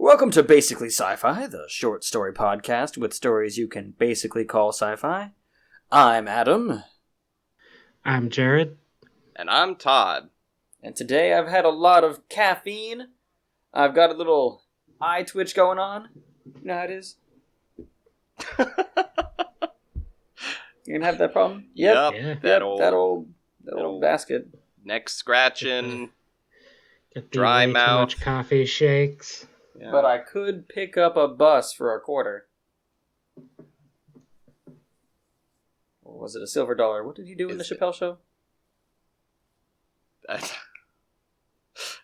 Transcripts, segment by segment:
Welcome to Basically Sci-Fi, the short story podcast with stories you can basically call sci-fi. I'm Adam. I'm Jared. And I'm Todd. And today I've had a lot of caffeine. I've got a little eye twitch going on. You know how it is? You gonna have that problem? Yep. Yeah. That old basket. Neck scratching. Get Dry way mouth. Too much coffee shakes. Yeah. But I could pick up a bus for a quarter. Or was it a silver dollar? What did he do in the Chappelle show?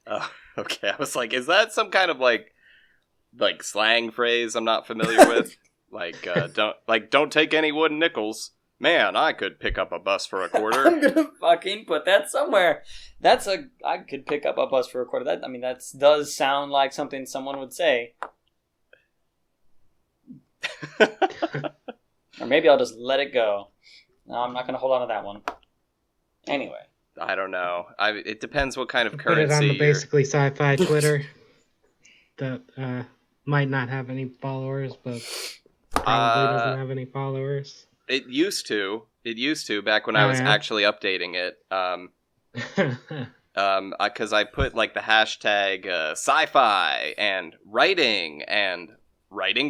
Oh, okay. I was like, is that some kind of like slang phrase I'm not familiar with? Don't take any wooden nickels. Man, I could pick up a bus for a quarter. I'm gonna fucking put that somewhere. I could pick up a bus for a quarter. That does sound like something someone would say. Or maybe I'll just let it go. No, I'm not gonna hold on to that one. Anyway. I don't know. It depends what kind of Put currency. it on the Basically Sci-Fi Twitter. That might not have any followers, but probably doesn't have any followers. It used to back when I was actually updating it. Because I put like the hashtag sci-fi and writing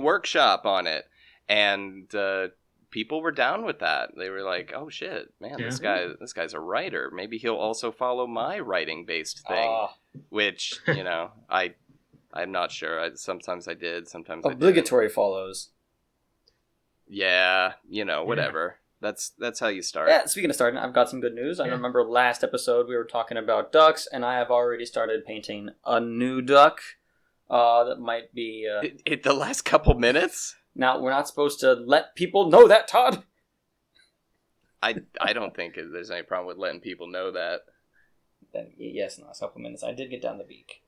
workshop on it, and people were down with that. They were like, "Oh shit, man, this guy's a writer. Maybe he'll also follow my writing based thing." Which I'm not sure. Sometimes I did. Sometimes obligatory follows. Yeah, whatever. That's how you start. Yeah, speaking of starting, I've got some good news. I remember last episode we were talking about ducks, and I have already started painting a new duck. That might be... the last couple minutes? Now, we're not supposed to let people know that, Todd! I don't think there's any problem with letting people know that. Yes, in the last couple minutes. I did get down the beak.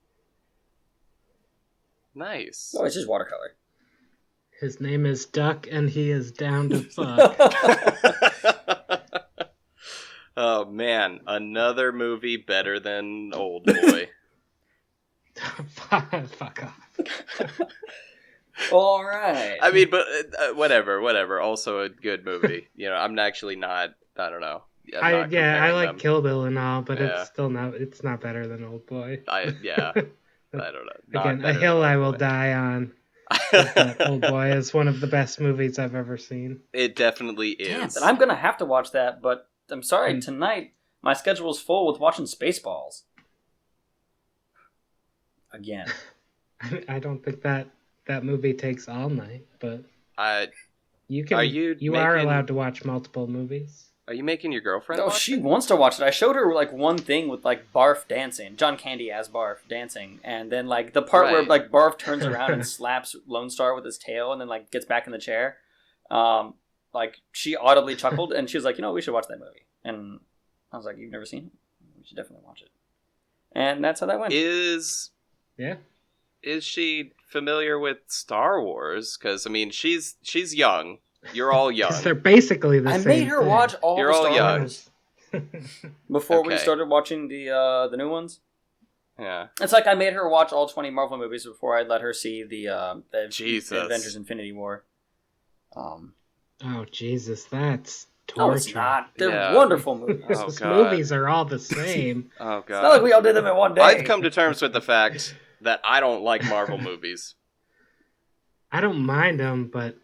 Nice. Oh, it's just watercolor. His name is Duck, and he is down to fuck. Oh, man. Another movie better than Old Boy. Fuck off. All right. I mean, but whatever. Also a good movie. I'm actually not, I don't know. I like them. Kill Bill and all, but it's still not better than Old Boy. I don't know. Again, A Hill I Will Die On. Old Boy is one of the best movies I've ever seen. It definitely is. Damn, and I'm gonna have to watch that, but I'm sorry, tonight my schedule is full with watching Spaceballs. Again. I don't think that movie takes all night, but you are allowed to watch multiple movies. Are you making your girlfriend Oh, watch she it? wants to watch it. I showed her like one thing with like Barf dancing, John Candy as Barf dancing, and then like the part where like Barf turns around and slaps Lone Star with his tail, and then like gets back in the chair. Like she audibly chuckled, and she was like, we should watch that movie. And I was like, you've never seen it? We should definitely watch it. And that's how that went. Is she familiar with Star Wars? Because she's young. You're all young. They're basically the same. I made her watch all You're the all Star young. Wars before we started watching the new ones. Yeah, it's like I made her watch all 20 Marvel movies before I let her see the Avengers Infinity War. Oh Jesus, that's torture. No, it's not. They're wonderful movies. Those movies are all the same. Oh god, it's not like we all did them in one day. I've come to terms with the fact that I don't like Marvel movies. I don't mind them, but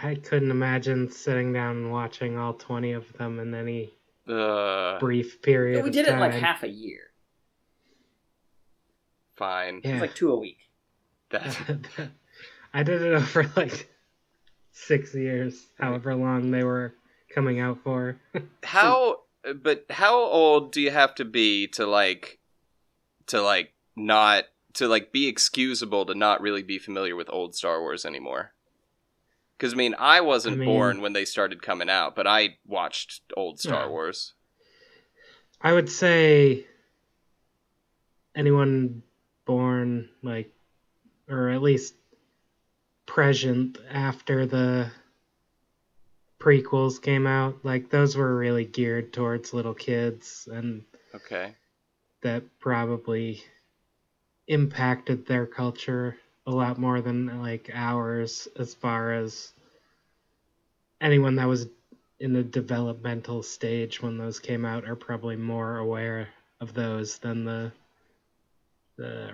I couldn't imagine sitting down and watching all 20 of them in any brief period of time. We did it in like half a year. Fine. Yeah. It was like 2 a week. I did it over like 6 years, however long they were coming out for. How old do you have to be to be excusable to not really be familiar with old Star Wars anymore? Because, I wasn't born when they started coming out, but I watched old Star Wars. I would say anyone born, or at least present after the prequels came out, those were really geared towards little kids, and that probably impacted their culture a lot more than like ours, as far as anyone that was in the developmental stage when those came out are probably more aware of those than the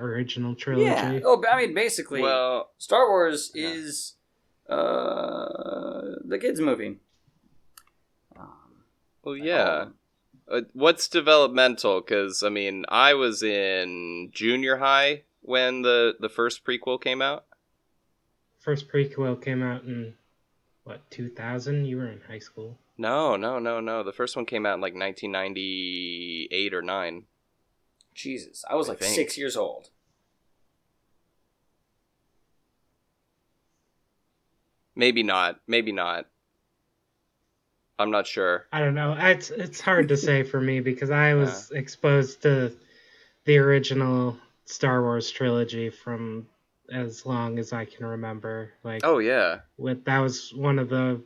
original trilogy. Yeah. Oh, I mean, basically, Star Wars is the kids' movie. What's developmental? Because, I mean, I was in junior high when the first prequel came out. First prequel came out in, 2000? You were in high school. No. The first one came out in, 1998 or 9. Jesus. I was, 6 years old. Maybe not. I'm not sure. I don't know. It's hard to say for me because I was exposed to the original Star Wars trilogy from as long as I can remember. That was one of the...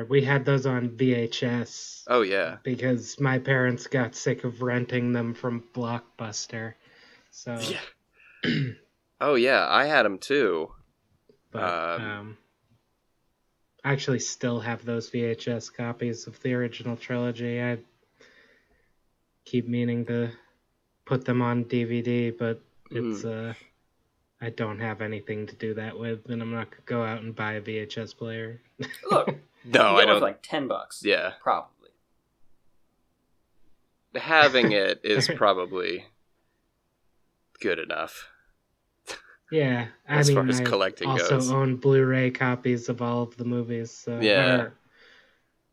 we had those on VHS. Oh, yeah. Because my parents got sick of renting them from Blockbuster. So... Yeah. Oh, yeah. I had them, too. But, I actually still have those VHS copies of the original trilogy. I keep meaning to put them on DVD, but it's I don't have anything to do that with, and I'm not gonna go out and buy a VHS player. Look, no, I don't. For $10. Yeah, probably. Having it is probably good enough. Yeah, as far as collecting goes. I also own Blu-ray copies of all of the movies. So,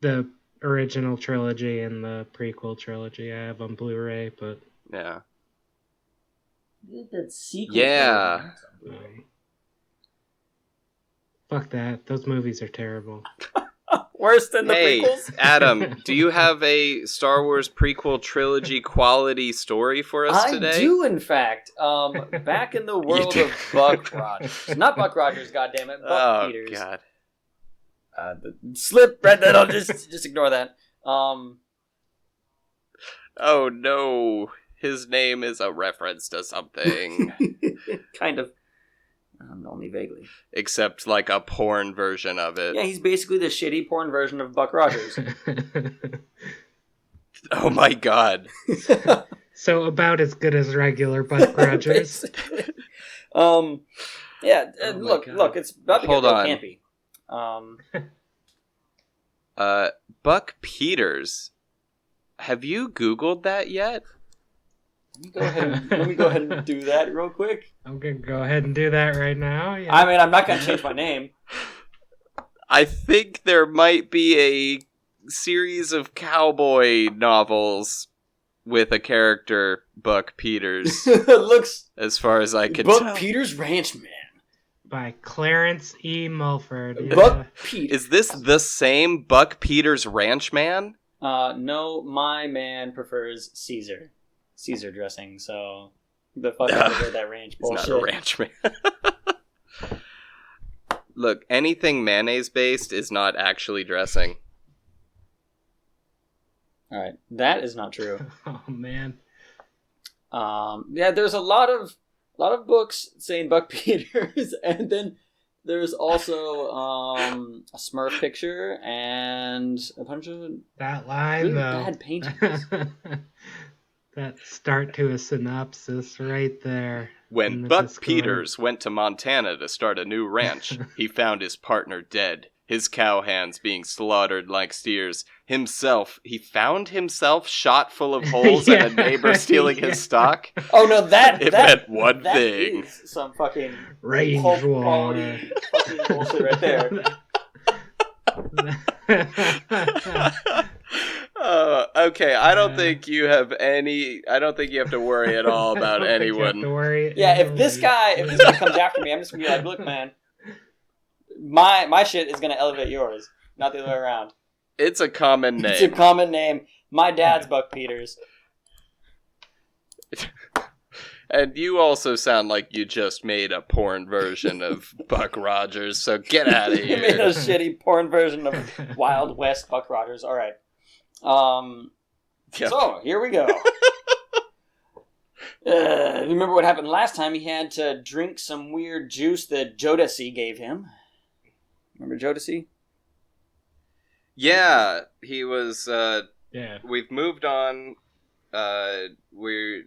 the original trilogy and the prequel trilogy I have on Blu-ray, but... Yeah. That sequel. Yeah. Fuck that. Those movies are terrible. Worse than the prequels? Adam, do you have a Star Wars prequel trilogy quality story for us today? I do, in fact. Back in the world of Buck Rogers. Not Buck Rogers, goddammit. Buck Peters. Oh, God. The slip, Brendan, I'll just ignore that. Oh, no. His name is a reference to something. Kind of. Only vaguely. Except a porn version of it. Yeah, he's basically the shitty porn version of Buck Rogers. Oh my god. So about as good as regular Buck Rogers. Look, it's about to get real campy. Buck Peters. Have you Googled that yet? Let me go ahead and do that real quick. I'm going to go ahead and do that right now. Yeah. I mean, I'm not going to change my name. I think there might be a series of cowboy novels with a character, Buck Peters. Looks... As far as I can tell. Buck Peters Ranchman. By Clarence E. Mulford. Yeah. Buck Peters. Is this the same Buck Peters Ranchman? No, my man prefers Caesar dressing, so the fuck out of that ranch bullshit. He's not a ranchman. Look, anything mayonnaise based is not actually dressing. Alright, that is not true. Oh man. There's a lot of books saying Buck Peters, and then there's also a Smurf picture and a bunch of that line really though. Bad paintings. That start to a synopsis right there. When Buck Peters went to Montana to start a new ranch, he found his partner dead, his cowhands being slaughtered like steers. He found himself shot full of holes and a neighbor stealing his stock. Oh no, that meant one thing. Is some fucking range war fucking bullshit right there. Okay, I don't think you have to worry at all about anyone. If this guy comes after me, I'm just gonna be like, look, man, my shit is gonna elevate yours, not the other way around. It's a common name. It's a common name. My dad's Buck Peters. And you also sound like you just made a porn version of Buck Rogers, so get out of here. You made a shitty porn version of Wild West Buck Rogers. All right. So, here we go. Remember what happened last time? He had to drink some weird juice that Jodeci gave him. Remember Jodeci? Yeah, he was. Yeah. We've moved on. We've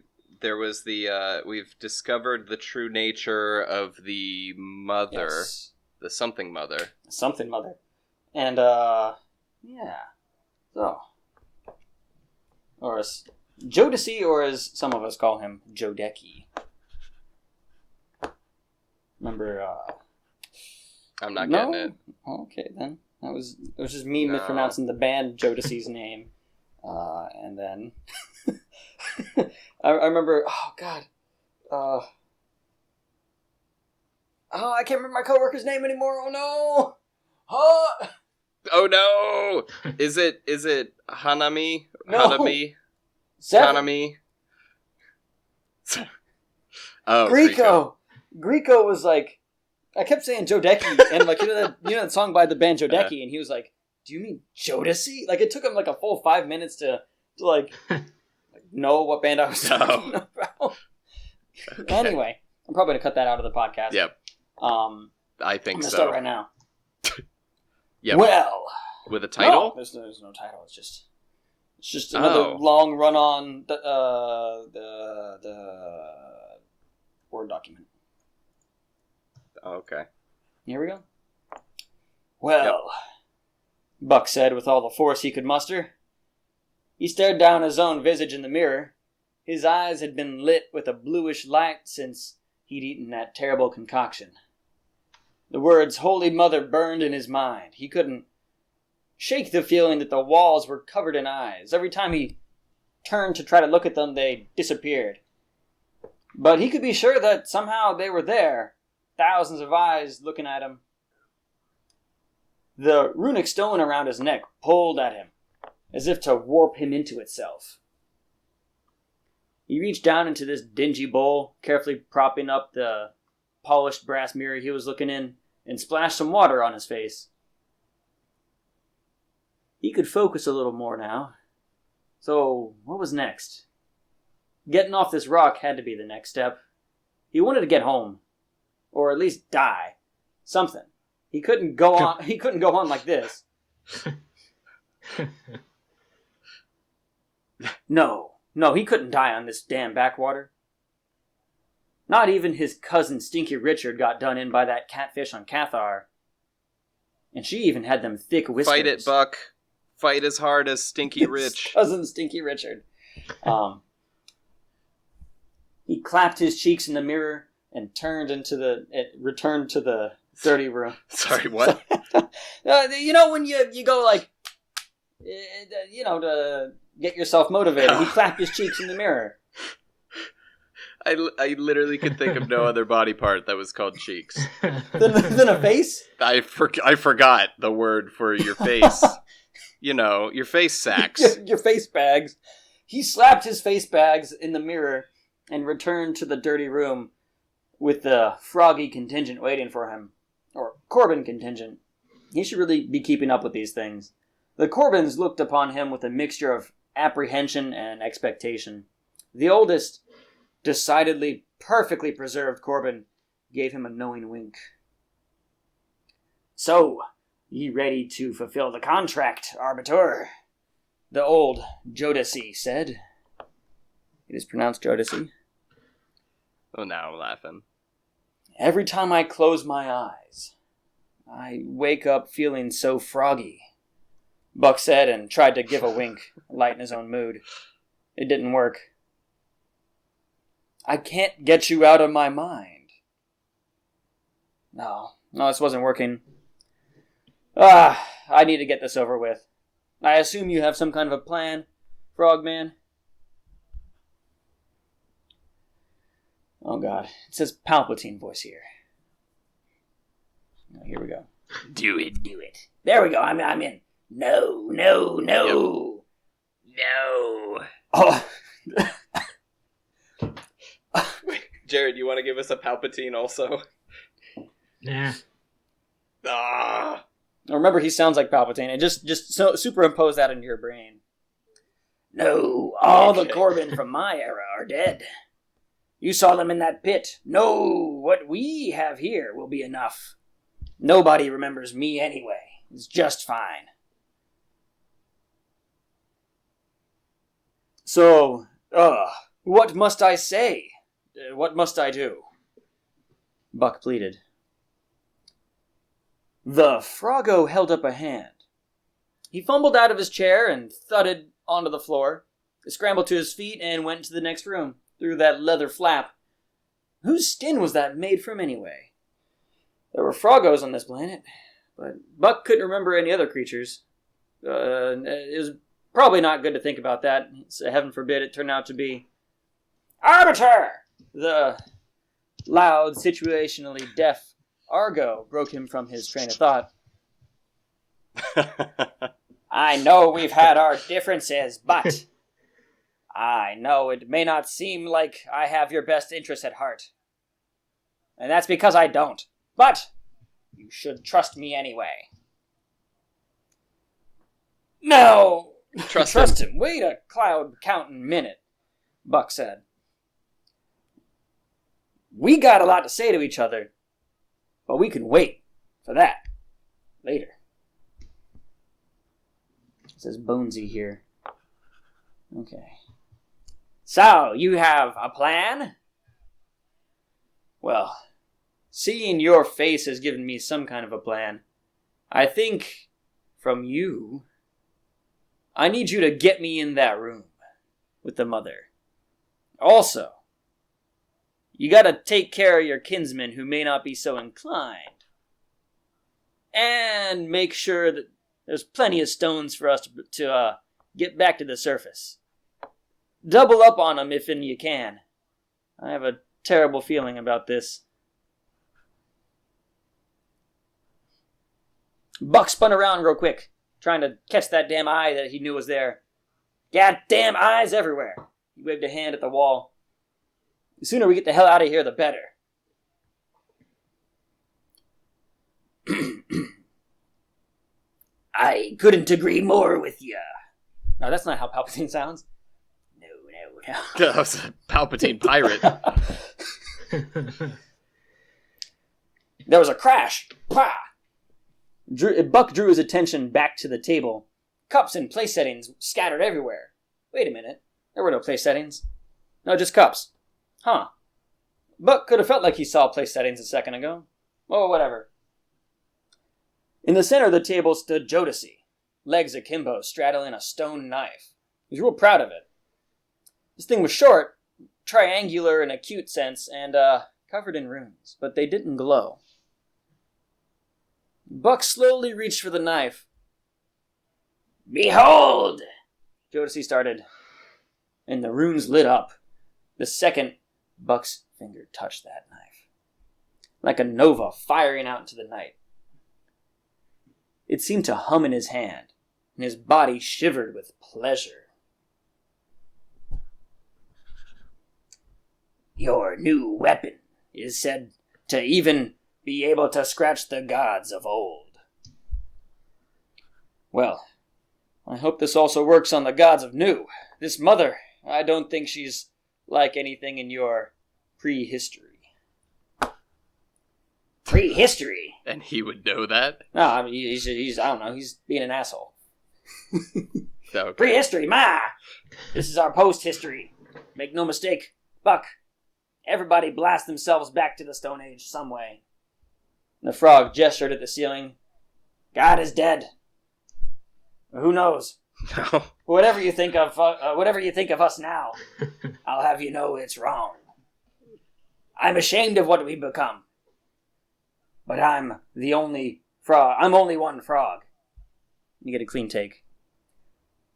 discovered the true nature of the mother, Yes. the something mother. Something mother. And, yeah. So. Or as Jodeci, or as some of us call him, Jodeci. Remember, I'm not getting it. Okay, then. It was just me mispronouncing the band Jodeci's name. And then... I remember... Oh, God. I can't remember my coworker's name anymore. Oh, no! Oh, no! Is it Hanami? No. Hanami? Seven. Hanami? Oh, Grieco. Grieco was like... I kept saying Jodeci, and like, you know that song by the band Jodeci, and he was like, do you mean Jodeci? Like, it took him like a full 5 minutes to like know what band I was talking about. Okay. Anyway, I'm probably going to cut that out of the podcast. Yep. I think I'm gonna so. start right now. Yep. Well. With a title? No, there's no title. It's just another long run on the Word document. Okay. Here we go. Well, Buck said with all the force he could muster. He stared down his own visage in the mirror. His eyes had been lit with a bluish light since he'd eaten that terrible concoction. The words Holy Mother burned in his mind. He couldn't shake the feeling that the walls were covered in eyes. Every time he turned to try to look at them, they disappeared. But he could be sure that somehow they were there. Thousands of eyes looking at him. The runic stone around his neck pulled at him, as if to warp him into itself. He reached down into this dingy bowl, carefully propping up the polished brass mirror he was looking in, and splashed some water on his face. He could focus a little more now. So, what was next? Getting off this rock had to be the next step. He wanted to get home. Or at least die. Something. He couldn't go on like this. No, he couldn't die on this damn backwater. Not even his cousin Stinky Richard got done in by that catfish on Cathar. And she even had them thick whiskers. Fight it, Buck. Fight as hard as Stinky Rich. Cousin Stinky Richard. He clapped his cheeks in the mirror and returned to the dirty room. Sorry, what? You know when you go like, to get yourself motivated. He clapped his cheeks in the mirror. I literally could think of no other body part that was called cheeks. Than a face? I forgot the word for your face. Your face sacks. Your face bags. He slapped his face bags in the mirror and returned to the dirty room with the froggy contingent waiting for him. Or Corbin contingent. He should really be keeping up with these things. The Corbins looked upon him with a mixture of apprehension and expectation. The oldest, decidedly perfectly preserved Corbin gave him a knowing wink. So, ye ready to fulfill the contract, Arbiter? The old Jodeci said. It is pronounced Jodeci. Oh, now I'm laughing. Every time I close my eyes, I wake up feeling so froggy, Buck said and tried to give a wink, lighten his own mood. It didn't work. I can't get you out of my mind. No, this wasn't working. I need to get this over with. I assume you have some kind of a plan, Frogman? Oh God, it says Palpatine voice here. Oh, here we go. Do it. There we go, I'm in. No. Yep. No. Oh. Jared, you want to give us a Palpatine also? Nah. Remember, he sounds like Palpatine, and just superimpose that into your brain. No, all the Corbin from my era are dead. You saw them in that pit. No, what we have here will be enough. Nobody remembers me anyway. It's just fine. So, what must I say? What must I do? Buck pleaded. The froggo held up a hand. He fumbled out of his chair and thudded onto the floor. He scrambled to his feet and went to the next room, through that leather flap. Whose skin was that made from anyway? There were froggos on this planet, but Buck couldn't remember any other creatures. It was probably not good to think about that. So heaven forbid it turned out to be Arbiter! The loud, situationally deaf Argo broke him from his train of thought. I know we've had our differences, but I know it may not seem like I have your best interest at heart. And that's because I don't. But you should trust me anyway. No! Trust him. Wait a cloud counting minute, Buck said. We got a lot to say to each other, but we can wait for that later. It says Bonesy here. Okay. So, you have a plan? Well, seeing your face has given me some kind of a plan. I think, from you, I need you to get me in that room with the mother. Also, you gotta take care of your kinsmen who may not be so inclined. And make sure that there's plenty of stones for us to get back to the surface. Double up on them if you can. I have a terrible feeling about this. Buck spun around real quick, trying to catch that damn eye that he knew was there. Goddamn eyes everywhere. He waved a hand at the wall. The sooner we get the hell out of here, the better. I couldn't agree more with you. No, that's not how Palpatine sounds. No. That was a Palpatine pirate. There was a crash. Pah! Buck drew his attention back to the table. Cups and place settings scattered everywhere. Wait a minute. There were no place settings. No, just cups. Huh. Buck could have felt like he saw place settings a second ago. Oh, whatever. In the center of the table stood Jodeci, legs akimbo, straddling a stone knife. He was real proud of it. This thing was short, triangular in a cute sense, and covered in runes, but they didn't glow. Buck slowly reached for the knife. Behold! Jodeci started, and the runes lit up. The second Buck's finger touched that knife, like a nova firing out into the night. It seemed to hum in his hand, and his body shivered with pleasure. Your new weapon is said to even be able to scratch the gods of old. Well, I hope this also works on the gods of new. This mother, I don't think she's like anything in your prehistory. Prehistory? And he would know that? No, I mean, he's I don't know, he's being an asshole. Okay. Prehistory, ma! This is our post-history. Make no mistake, Buck. Everybody blast themselves back to the Stone Age some way. The frog gestured at the ceiling. God is dead. Who knows? No. Whatever you think of us now, I'll have you know it's wrong. I'm ashamed of what we've become. But I'm the only frog. I'm only one frog. You get a clean take.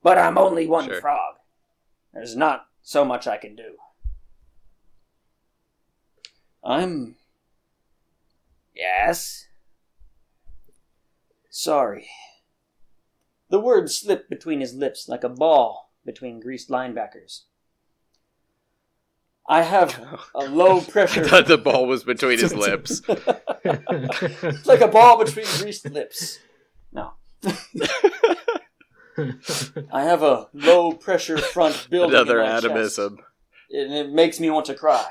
But I'm only one frog. There's not so much I can do. Yes? Sorry. The word slipped between his lips like a ball between greased linebackers. I have a low pressure... I thought the ball was between his lips. It's like a ball between greased lips. No. I have a low pressure front building Another in my atomism. chest, and it makes me want to cry.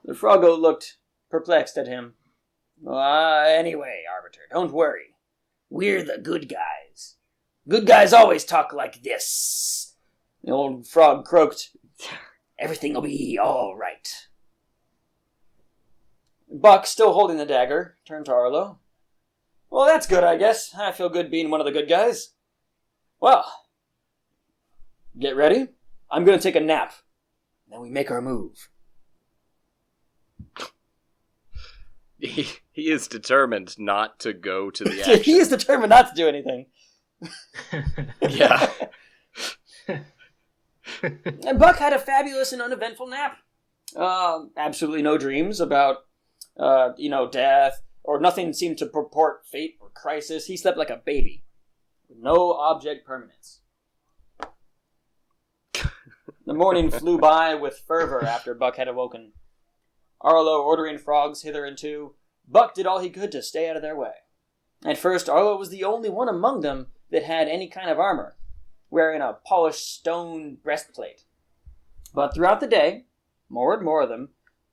The froggo looked perplexed at him. Anyway, Arbiter, don't worry. We're the good guys. Good guys always talk like this. The old frog croaked. Everything'll be all right. Buck, still holding the dagger, turned to Arlo. Well, that's good, I guess. I feel good being one of the good guys. Well, get ready. I'm going to take a nap. Then we make our move. He is determined not to go to the action. He is determined not to do anything. Yeah. And Buck had a fabulous and uneventful nap. Absolutely no dreams about, death, or nothing seemed to purport fate or crisis. He slept like a baby, with no object permanence. The morning flew by with fervor after Buck had awoken. Arlo ordering frogs hither and to, Buck did all he could to stay out of their way. At first, Arlo was the only one among them that had any kind of armor, wearing a polished stone breastplate. But throughout the day, more and more of them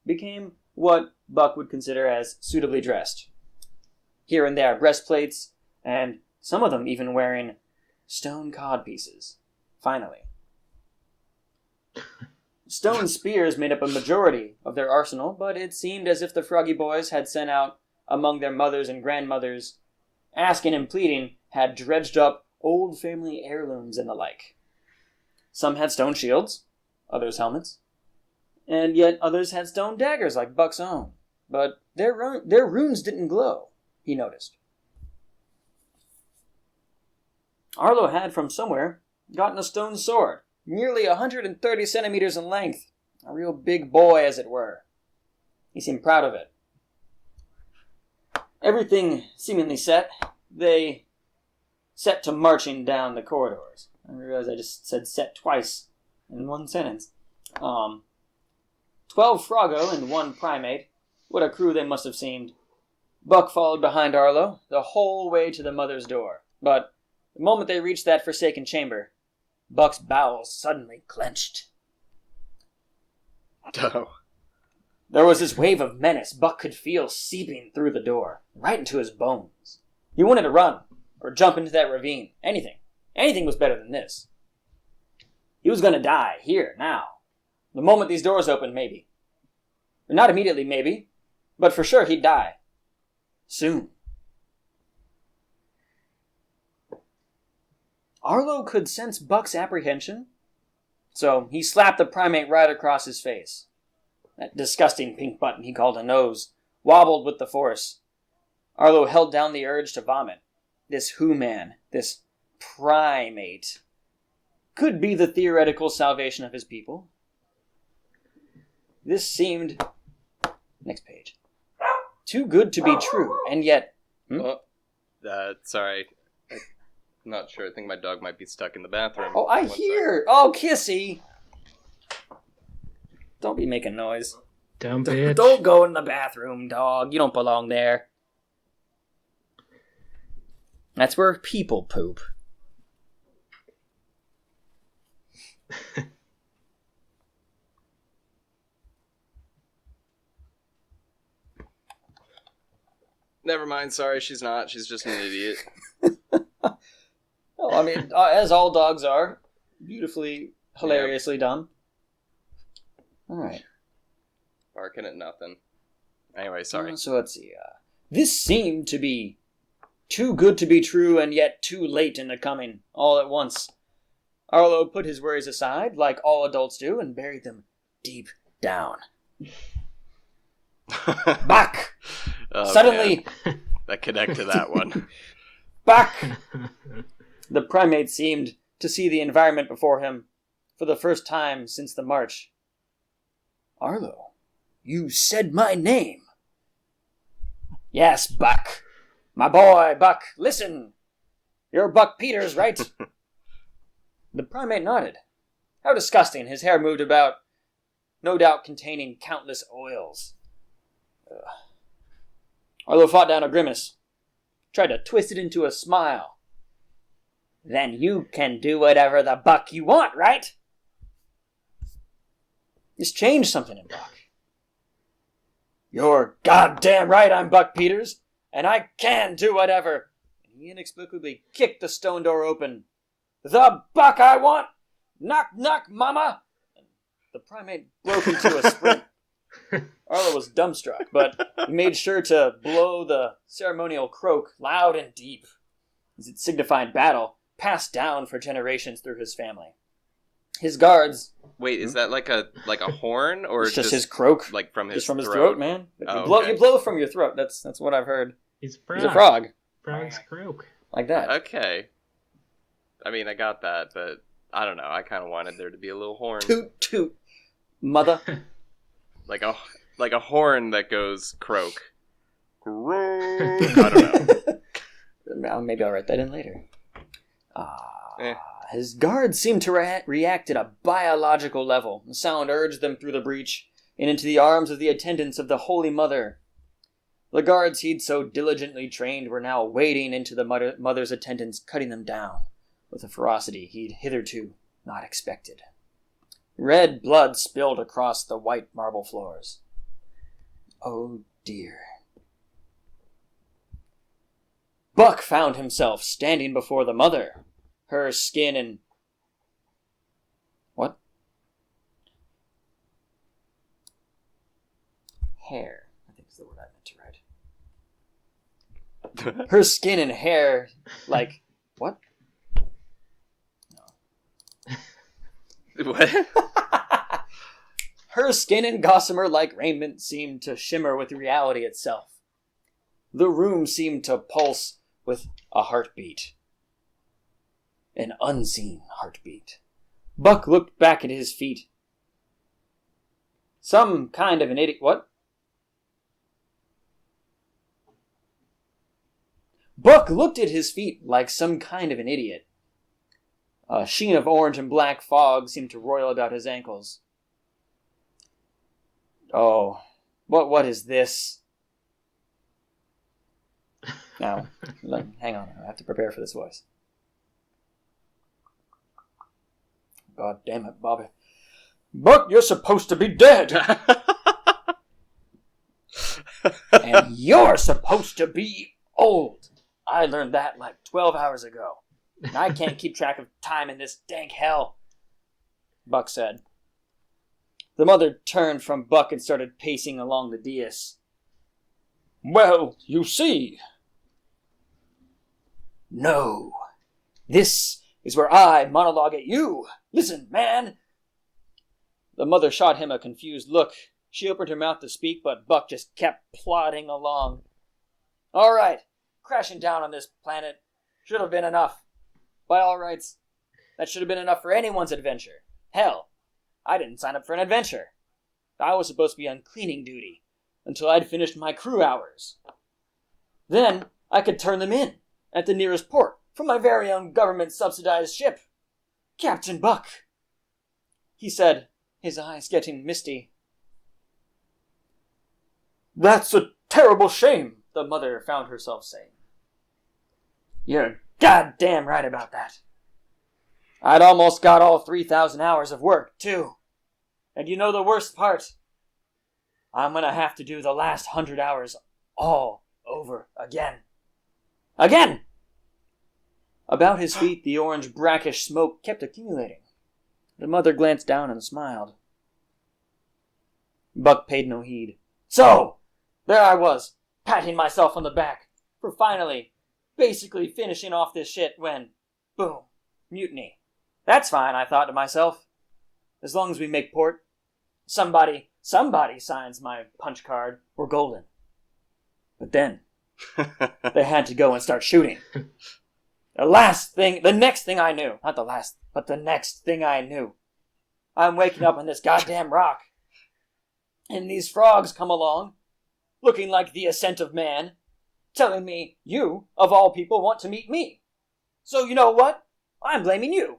became what Buck would consider as suitably dressed. Here and there, breastplates, and some of them even wearing stone codpieces. Finally. Stone spears made up a majority of their arsenal, but it seemed as if the Froggy Boys had sent out among their mothers and grandmothers, asking and pleading, had dredged up old family heirlooms and the like. Some had stone shields, others helmets, and yet others had stone daggers like Buck's own. But their runes didn't glow, he noticed. Arlo had from somewhere gotten a stone sword, nearly 130 centimeters in length. A real big boy, as it were. He seemed proud of it. Everything seemingly set, they set to marching down the corridors. I realize I just said set twice in one sentence. 12 froggo and 1 primate. What a crew they must have seemed. Buck followed behind Arlo the whole way to the mother's door. But the moment they reached that forsaken chamber, Buck's bowels suddenly clenched. Oh. There was this wave of menace Buck could feel seeping through the door, right into his bones. He wanted to run, or jump into that ravine. Anything. Anything was better than this. He was going to die, here, now. The moment these doors opened, maybe. Or not immediately, maybe, but for sure he'd die. Soon. Arlo could sense Buck's apprehension, so he slapped the primate right across his face. That disgusting pink button he called a nose wobbled with the force. Arlo held down the urge to vomit. This Who-Man, this primate, could be the theoretical salvation of his people. This seemed, next page, too good to be true, and yet... Sorry. I'm not sure. I think my dog might be stuck in the bathroom. Oh, I hear! Oh, Kissy! Don't be making noise. Dumb bitch. Don't go in the bathroom, dog. You don't belong there. That's where people poop. Never mind. Sorry, she's not. She's just an idiot. Oh, I mean, as all dogs are. Beautifully, hilariously dumb. Alright. Barking at nothing. Anyway, sorry. So let's see. This seemed to be too good to be true and yet too late in the coming, all at once. Arlo put his worries aside, like all adults do, and buried them deep down. Back! Oh, Suddenly... Man. That connect to that one. Back! The primate seemed to see the environment before him for the first time since the march. Arlo, you said my name. Yes, Buck. My boy, Buck, listen. You're Buck Peters, right? The primate nodded. How disgusting. His hair moved about, no doubt containing countless oils. Arlo fought down a grimace. Tried to twist it into a smile. Then you can do whatever the buck you want, right? This changed something in Buck. You're goddamn right I'm Buck Peters, and I can do whatever. And he inexplicably kicked the stone door open. The Buck I want! Knock, knock, mama! And the primate broke into a sprint. Arlo was dumbstruck, but he made sure to blow the ceremonial croak loud and deep, as it signified battle, passed down for generations through his family. His guards... Wait, is that like a horn, or it's just his croak? Like from his just from throat? His throat, man. You blow from your throat. That's what I've heard. He's a frog. Frog's croak. Like that. Okay. I mean, I got that, but I don't know. I kind of wanted there to be a little horn. Toot toot, mother. like a horn that goes croak. Croak. I don't know. Maybe I'll write that in later. His guards seemed to react at a biological level. The sound urged them through the breach and into the arms of the attendants of the Holy Mother. The guards he'd so diligently trained were now wading into the mother's attendants, cutting them down with a ferocity he'd hitherto not expected. Red blood spilled across the white marble floors. Oh dear. Buck found himself standing before the mother. Her skin and... What? Hair, I think is the word I meant to write. Her skin and hair, like... What? No. What? Her skin and gossamer-like raiment seemed to shimmer with reality itself. The room seemed to pulse with a heartbeat. An unseen heartbeat. Buck looked back at his feet. Some kind of an idiot... What? Buck looked at his feet like some kind of an idiot. A sheen of orange and black fog seemed to roil about his ankles. Oh, what is this? Now, hang on, I have to prepare for this voice. God damn it, Bobby. Buck, you're supposed to be dead! And you're supposed to be old! I learned that like 12 hours ago. And I can't keep track of time in this dank hell, Buck said. The mother turned from Buck and started pacing along the dais. Well, you see. No. This is where I monologue at you. Listen, man. The mother shot him a confused look. She opened her mouth to speak, but Buck just kept plodding along. All right. Crashing down on this planet should have been enough. By all rights, that should have been enough for anyone's adventure. Hell, I didn't sign up for an adventure. I was supposed to be on cleaning duty until I'd finished my crew hours. Then I could turn them in at the nearest port from my very own government-subsidized ship. Captain Buck, he said, his eyes getting misty. That's a terrible shame, the mother found herself saying. You're goddamn right about that. I'd almost got all 3,000 hours of work, too. And you know the worst part? I'm gonna have to do the last 100 hours all over again. Again! About his feet, the orange brackish smoke kept accumulating. The mother glanced down and smiled. Buck paid no heed. So, there I was, patting myself on the back for finally, basically finishing off this shit when, boom, mutiny. That's fine, I thought to myself. As long as we make port, somebody signs my punch card, we're golden. But then, they had to go and start shooting. The next thing I knew, not the last, but the next thing I knew, I'm waking up on this goddamn rock. And these frogs come along, looking like the ascent of man, telling me you, of all people, want to meet me. So you know what? I'm blaming you.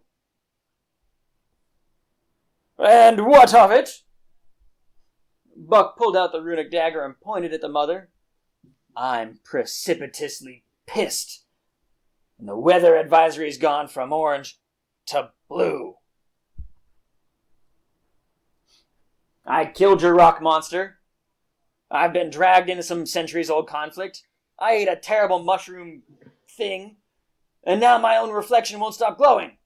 And what of it? Buck pulled out the runic dagger and pointed at the mother. I'm precipitously pissed. And the weather advisory's gone from orange to blue. I killed your rock monster. I've been dragged into some centuries-old conflict. I ate a terrible mushroom thing, and now my own reflection won't stop glowing.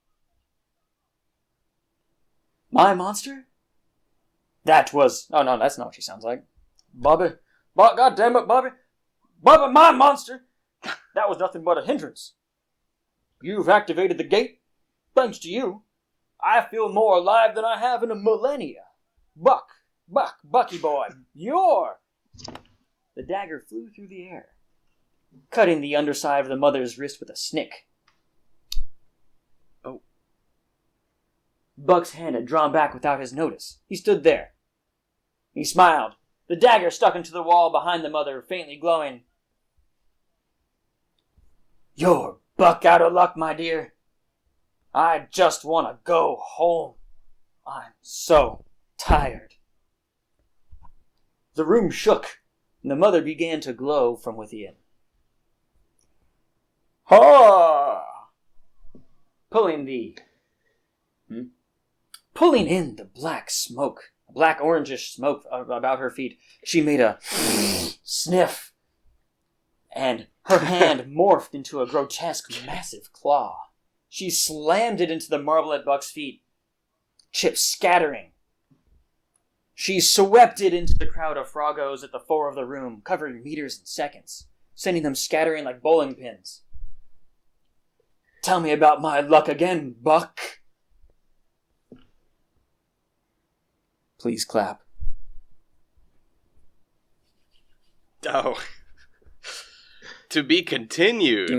My monster? That was... Oh, no, that's not what she sounds like. Bobby. God damn it, Bobby. Bobby, my monster! That was nothing but a hindrance. You've activated the gate. Thanks to you, I feel more alive than I have in a millennia. Bucky boy, you're... The dagger flew through the air, cutting the underside of the mother's wrist with a snick. Oh. Buck's hand had drawn back without his notice. He stood there. He smiled. The dagger stuck into the wall behind the mother, faintly glowing. You're Buck out of luck, my dear. I just want to go home. I'm so tired. The room shook, and the mother began to glow from within. Ha! Pulling in the black smoke, black orangish smoke about her feet, she made a sniff, and her hand morphed into a grotesque, massive claw. She slammed it into the marble at Buck's feet, chips scattering. She swept it into the crowd of froggos at the fore of the room, covering meters in seconds, sending them scattering like bowling pins. Tell me about my luck again, Buck. Please clap. Oh. To be continued.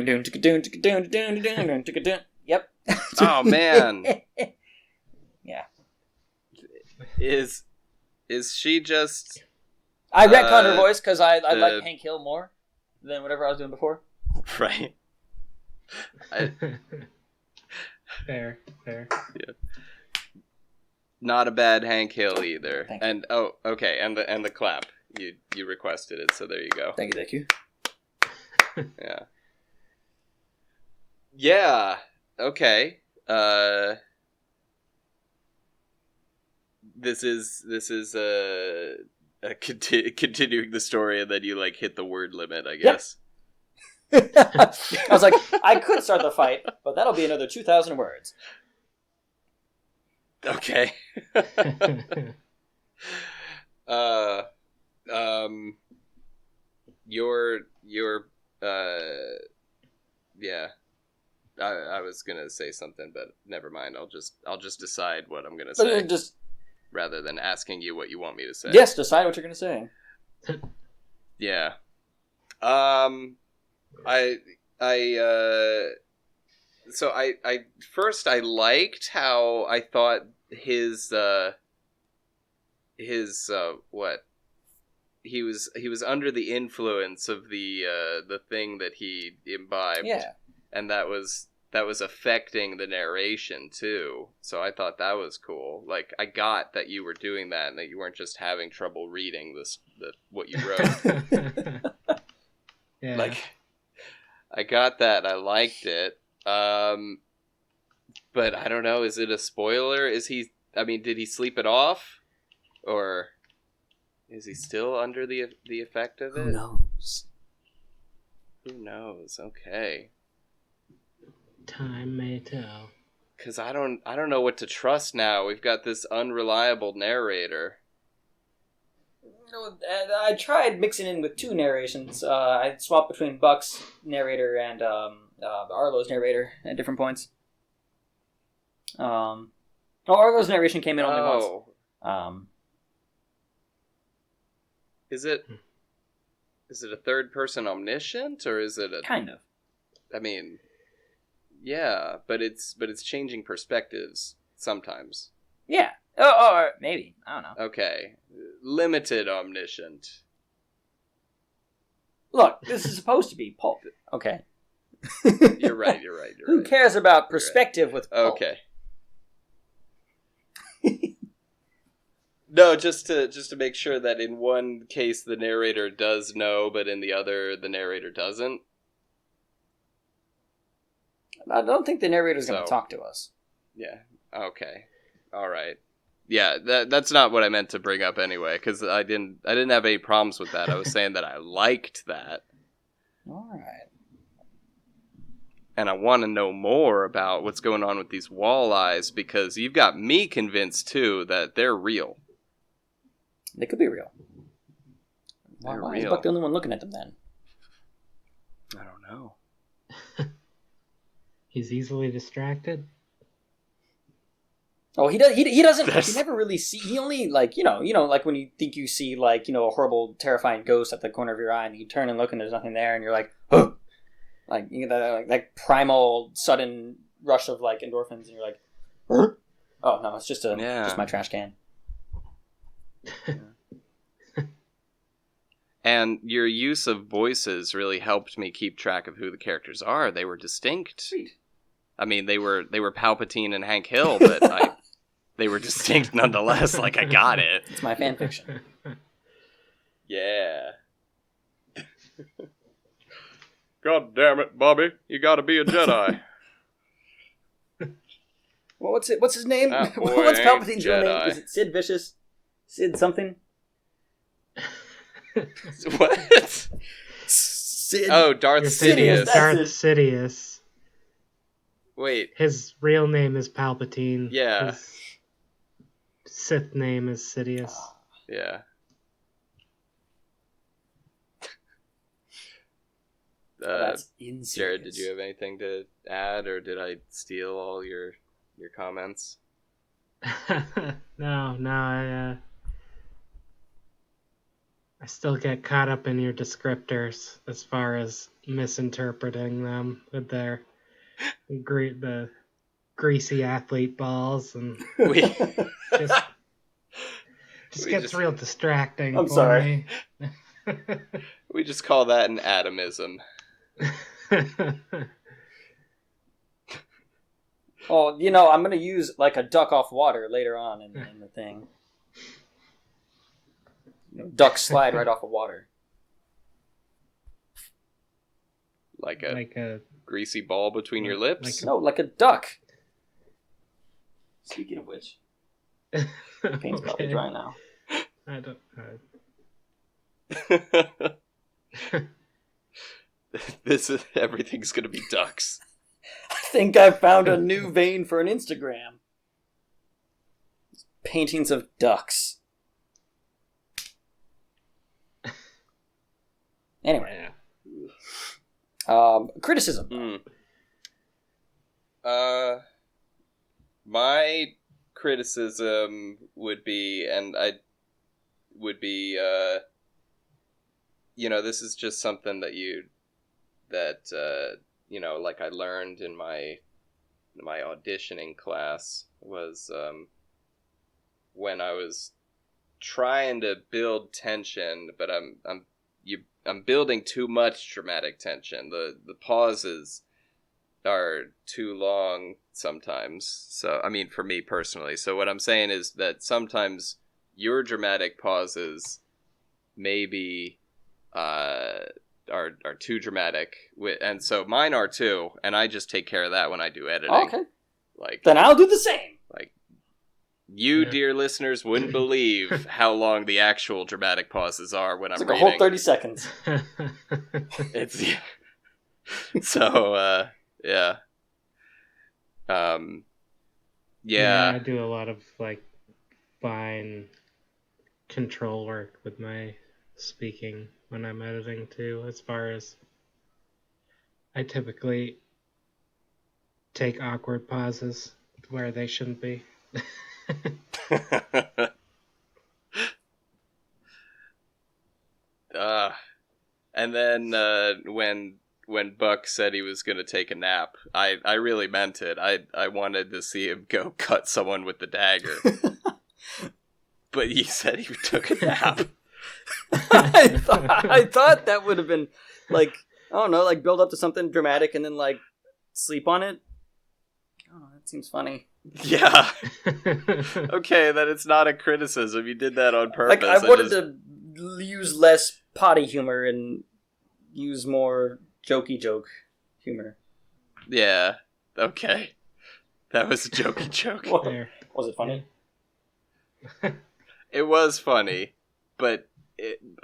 Yep. Oh, man. Yeah. Is she just... I retconned her voice because I like Hank Hill more than whatever I was doing before. Right. Fair. Yeah. Not a bad Hank Hill either. Thank you. And okay, and the clap. You requested it, so there you go. Thank you. Yeah. Yeah. Okay. This is continuing the story, and then you like hit the word limit, I guess. Yep. I was like, I could start the fight, but that'll be another 2,000 words. Okay. Your yeah. I was gonna say something, but never mind. I'll just decide what I'm gonna say, rather than asking you what you want me to say. Yes, decide what you're gonna say. Yeah. So I first I liked how I thought his what he was under the influence of the thing that he imbibed. Yeah. And that was affecting the narration too. So I thought that was cool. Like, I got that you were doing that and that you weren't just having trouble reading what you wrote. Yeah. Like, I got that. I liked it. But I don't know. Is it a spoiler? Did he sleep it off? Or is he still under the effect of it? Who knows? Who knows? Okay. Time may tell. Because I don't know what to trust now. We've got this unreliable narrator. No, I tried mixing in with two narrations. I swapped between Buck's narrator and Arlo's narrator at different points. Arlo's narration came in only once. Is it a third person omniscient, or is it a kind of? I mean, yeah, but it's changing perspectives sometimes. Yeah. Or maybe. I don't know. Okay. Limited omniscient. Look, this is supposed to be pulp. Okay. You're right. Who cares about perspective with pulp? Okay. No, just to make sure that in one case the narrator does know, but in the other the narrator doesn't. I don't think the narrator's going to talk to us. Yeah. Okay. All right. Yeah, that's not what I meant to bring up anyway, because I didn't have any problems with that. I was saying that I liked that. All right. And I want to know more about what's going on with these walleyes, because you've got me convinced, too, that they're real. They could be real. Why is Buck the only one looking at them, then? I don't know. He's easily distracted. Oh, he doesn't. He never really see. He only like like when you think you see like a horrible, terrifying ghost at the corner of your eye, and you turn and look, and there's nothing there, and you're like, huh! Like you get that primal, sudden rush of like endorphins, and you're like, huh? Oh no, it's just just my trash can. And your use of voices really helped me keep track of who the characters are. They were distinct. Sweet. I mean, they were Palpatine and Hank Hill, but they were distinct nonetheless. Like, I got it. It's my fan fiction. Yeah. God damn it, Bobby! You got to be a Jedi. Well, what's his name? Boy, what's Palpatine's real Jedi. name? Is it Sid Vicious? Sid something? What? Sid. Oh, Darth Sidious. Darth Sidious. Wait. His real name is Palpatine. Yeah. His Sith name is Sidious. Yeah. That's insane. Jared, did you have anything to add, or did I steal all your comments? No, I still get caught up in your descriptors as far as misinterpreting them with their the greasy athlete balls, and just gets real distracting. I'm sorry. Me. We just call that an atomism. Oh, I'm going to use like a duck off water later on in the thing. Ducks slide right off of water. Like a greasy ball between your lips? Like a duck. Speaking of which, paint's probably dry now. I don't. Everything's gonna be ducks. I think I found a new vein for an Instagram. Paintings of ducks. Anyway, criticism. My criticism would be, this is just something that like I learned in my auditioning class, was when I was trying to build tension, but I'm building too much dramatic tension. The pauses are too long sometimes. So, I mean, for me personally. So what I'm saying is that sometimes your dramatic pauses maybe are too dramatic, and so mine are too, and I just take care of that when I do editing. Okay. Like, then I'll do the same. Like, you, dear listeners, wouldn't believe how long the actual dramatic pauses are when I'm reading. It's like a whole 30 seconds. It's so yeah. Yeah, I do a lot of like fine control work with my speaking when I'm editing too, as far as I typically take awkward pauses where they shouldn't be. And then when Buck said he was going to take a nap, I really meant it. I wanted to see him go cut someone with the dagger. But he said he took a nap. I thought that would have been like, I don't know, like build up to something dramatic and then like sleep on it. Oh, that seems funny. Yeah. Okay, then it's not a criticism. You did that on purpose. Like, I wanted to use less potty humor and use more jokey joke humor. Yeah. Okay. That was a jokey joke. Was it funny? It was funny, but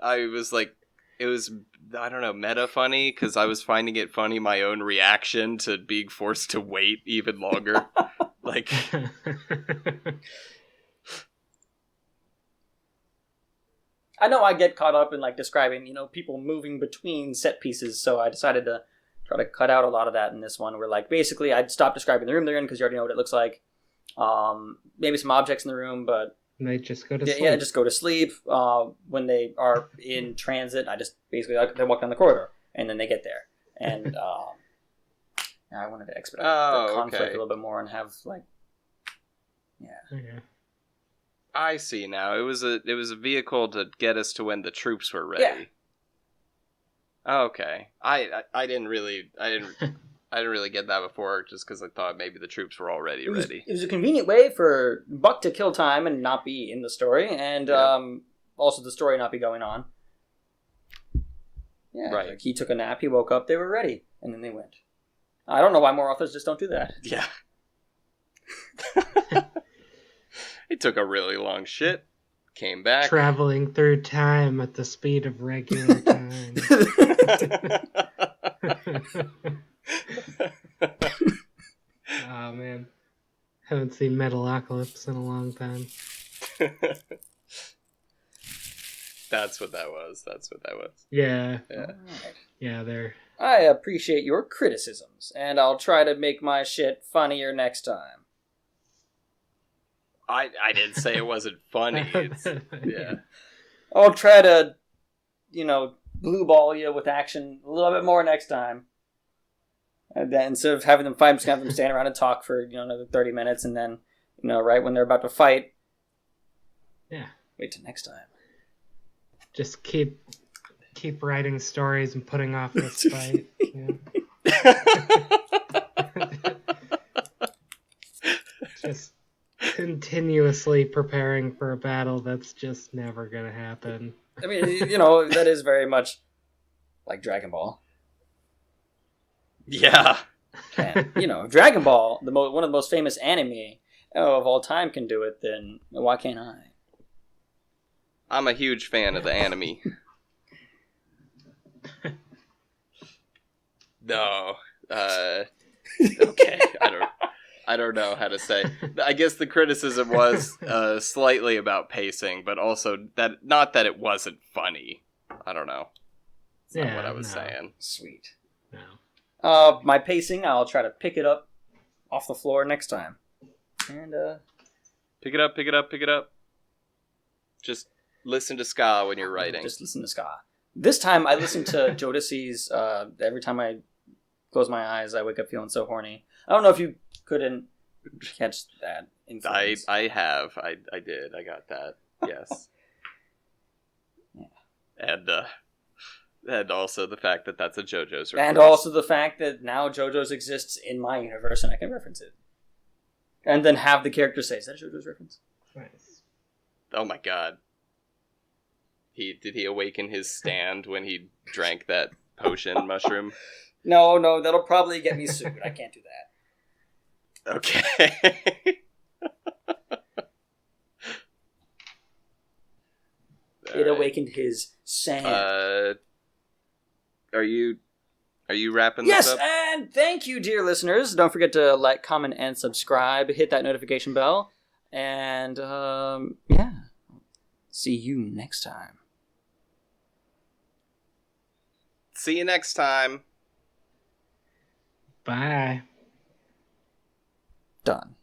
I was like, it was, I don't know, meta funny, because I was finding it funny my own reaction to being forced to wait even longer. Like, I know I get caught up in like describing, people moving between set pieces, so I decided to try to cut out a lot of that in this one, where like basically I'd stop describing the room they're in because you already know what it looks like. Maybe some objects in the room, but they just go to sleep. Yeah, just go to sleep. When they are in transit, I just basically they walk down the corridor and then they get there. And I wanted to expedite the conflict a little bit more and have like, Okay. I see now. It was a vehicle to get us to when the troops were ready. Yeah. Okay. I didn't really get that before, just because I thought maybe the troops were already ready. It was a convenient way for Buck to kill time and not be in the story, and also the story not be going on. Yeah, right. Like he took a nap, he woke up, they were ready, and then they went. I don't know why more authors just don't do that. Yeah. He took a really long shit, came back. Traveling through time at the speed of regular time. Oh, man. Haven't seen Metalocalypse in a long time. That's what that was. Yeah. Right. Yeah, they're... I appreciate your criticisms, and I'll try to make my shit funnier next time. I didn't say it wasn't funny. Yeah. I'll try to, blue ball you with action a little bit more next time. And then instead of having them fight, I'm just going to have them stand around and talk for, another 30 minutes, and then, right when they're about to fight. Yeah. Wait till next time. Just keep writing stories and putting off this fight. Just continuously preparing for a battle that's just never going to happen. I mean, that is very much like Dragon Ball. Yeah. And, if Dragon Ball, one of the most famous anime of all time, can do it, then why can't I? I'm a huge fan of the anime. No. Okay. I don't know how to say. I guess the criticism was slightly about pacing, but also not that it wasn't funny. I don't know. That's not what I was saying. Sweet. No. My pacing, I'll try to pick it up off the floor next time. And pick it up. Just listen to ska when you're writing. Just listen to ska. This time I listen to Jodeci's every time I close my eyes, I wake up feeling so horny. I don't know if you couldn't catch that influence. I have. I did. I got that. Yes. Yeah. And also the fact that that's a JoJo's reference. And also the fact that now JoJo's exists in my universe and I can reference it. And then have the character say, is that a JoJo's reference? Nice. Oh my god. Did he awaken his stand when he drank that potion mushroom? No, that'll probably get me sued. I can't do that. Okay. It awakened his sand. Are you wrapping this up? Yes, and thank you, dear listeners. Don't forget to like, comment, and subscribe. Hit that notification bell. And, see you next time. See you next time. Bye. Done.